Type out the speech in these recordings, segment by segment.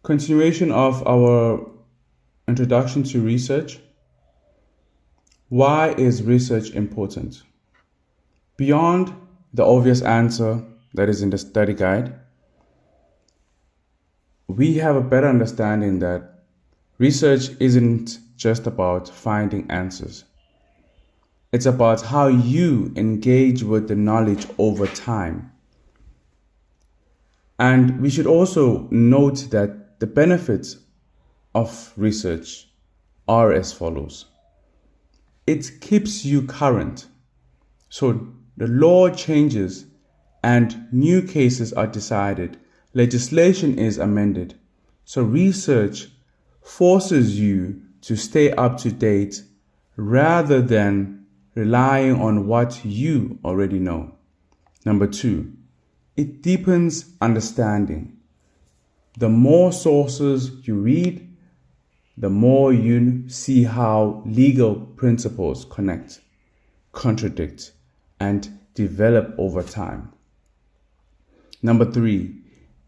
Continuation of our introduction to research. Why is research important? Beyond the obvious answer that is in the study guide, we have a better understanding that research isn't just about finding answers. It's about how you engage with the knowledge over time. And we should also note that the benefits of research are as follows. It keeps you current. So the law changes and new cases are decided. Legislation is amended. So research forces you to stay up to date rather than relying on what you already know. Number 2, it deepens understanding. The more sources you read, the more you see how legal principles connect, contradict, and develop over time. Number 3,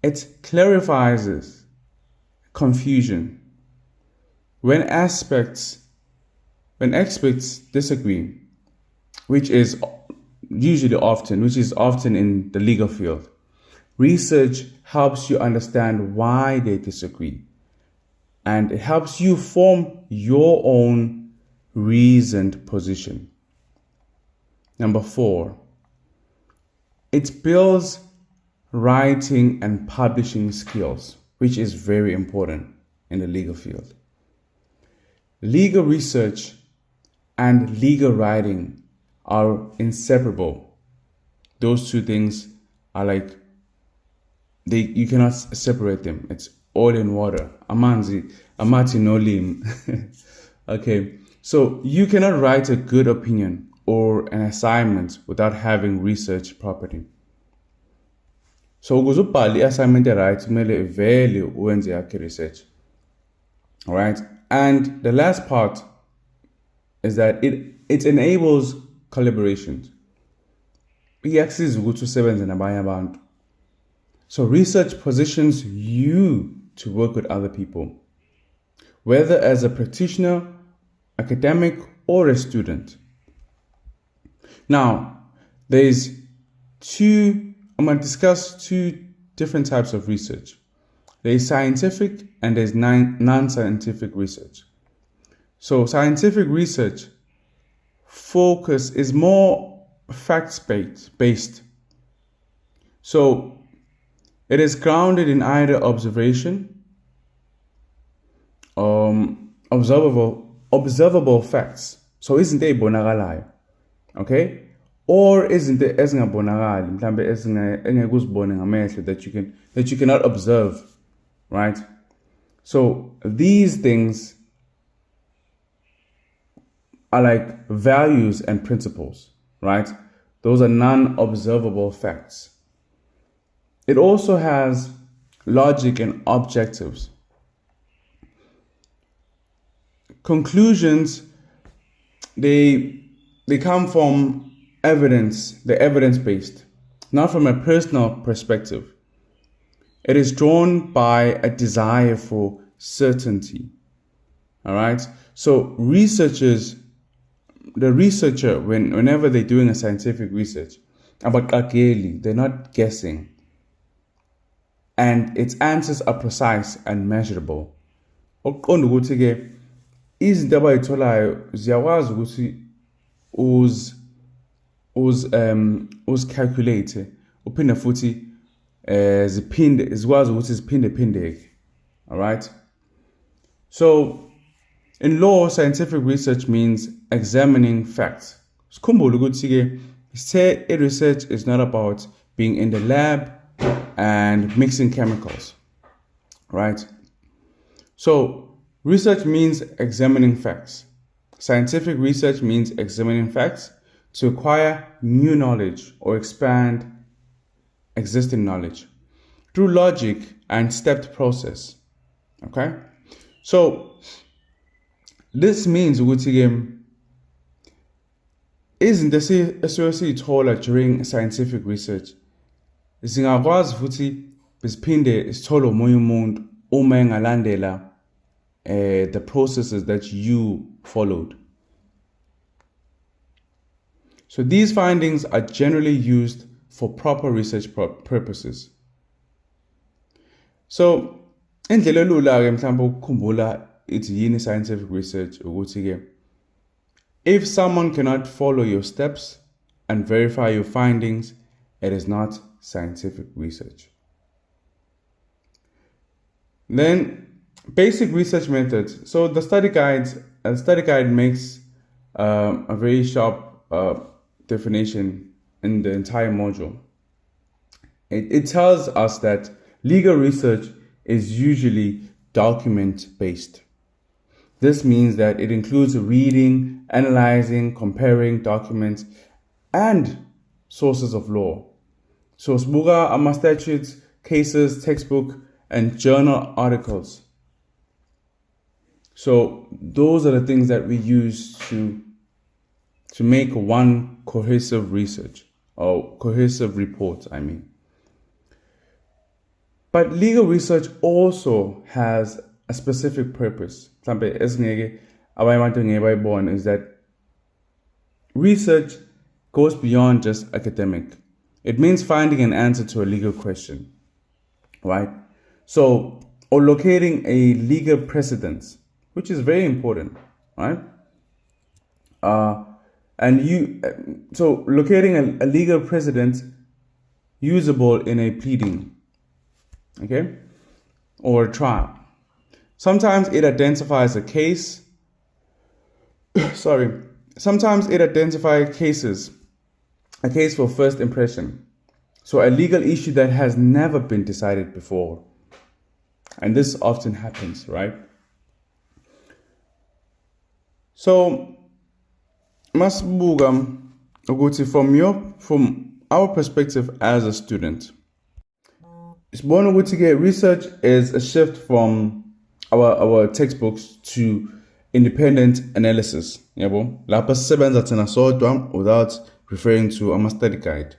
it clarifies confusion. When experts disagree, which is often in the legal field, research helps you understand why they disagree, and it helps you form your own reasoned position. Number 4, it builds writing and publishing skills, which is very important in the legal field. Legal research and legal writing are inseparable. Those two things are like, you cannot separate them. It's all in water. Amati no lim. Okay, so you cannot write a good opinion or an assignment without having research property. So ukuze ubhale i-assignment right, kumele vele uwenze yakhe research. All right, and the last part is that it enables collaborations. Iyakusiza ukuthi usebenze nabanye abantu. So research positions you to work with other people, whether as a practitioner, academic, or a student. Now, I'm going to discuss two different types of research. There's scientific and there's non-scientific research. So scientific research focus is more facts-based. So it is grounded in either observation, observable facts. So isn't it bonakalayo? Okay? Or isn't it ezingabonakali, mhlambe engeke uzibone ngamehlo that you cannot observe, right? So these things are like values and principles, right? Those are non-observable facts. It also has logic and objectives. Conclusions, they come from evidence, they're evidence-based, not from a personal perspective. It is drawn by a desire for certainty. All right? So the researcher, whenever they're doing a scientific research, they're not guessing. And its answers are precise and measurable. Okuqonda ukuthi-ke izinto abayitholayo ziyakwazi ukuthi uzicalculate uphinde futhi zikwazi ukuthi ziphinde. All right? So in law, scientific research means examining facts. Sikhumbule ukuthi-ke research is not about being in the lab and mixing chemicals, right? So research means examining facts. Scientific research means examining facts to acquire new knowledge or expand existing knowledge through logic and stepped process. Okay? So this means ukuthi izinto esiyithola during scientific research zingakwazi futhi siphinde sithole omunye umuntu uma engalandela the processes that you followed. So these findings are generally used for proper research purposes. So indlela elula ke mhlawumbe ukukhumbula ithi yini scientific research ukuthi ke if someone cannot follow your steps and verify your findings, it is not scientific research. Then basic research methods. So the study guide makes a very sharp definition in the entire module. It tells us that legal research is usually document-based. This means that it includes reading, analyzing, comparing documents and sources of law. So sbuga ama statutes, cases, textbook, and journal articles. So those are the things that we use to make one cohesive research or cohesive report, I mean. But legal research also has a specific purpose. Is that research goes beyond just academic. It means finding an answer to a legal question, right? So, or locating a legal precedent, which is very important, right? So locating a legal precedent usable in a pleading, okay, or a trial. Sometimes it identifies a case. Sometimes it identifies a case for first impression. So a legal issue that has never been decided before. And this often happens, right? So, Masbuga, from our perspective as a student, research is a shift from our textbooks to independent analysis. Without referring to a study guide.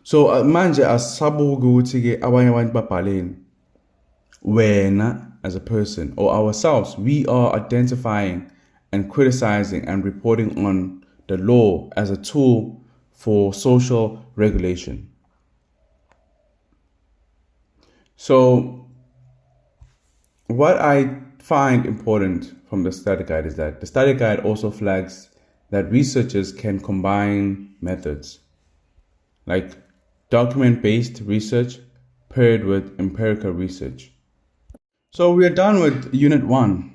So manje asabuga ukuthi abanye abantu babhaleni, wena as a person or ourselves, we are identifying and criticizing and reporting on the law as a tool for social regulation. So what I find important from the study guide is that the study guide also flags that researchers can combine methods like document-based research paired with empirical research. So we are done with Unit 1.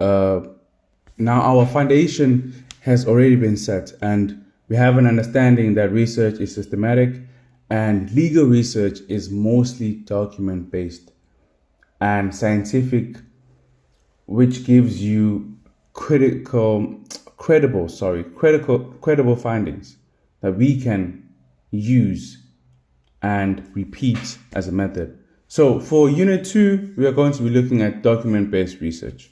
Now our foundation has already been set and we have an understanding that research is systematic and legal research is mostly document-based and scientific, which gives you credible findings that we can use and repeat as a method. So for Unit 2, we are going to be looking at document-based research.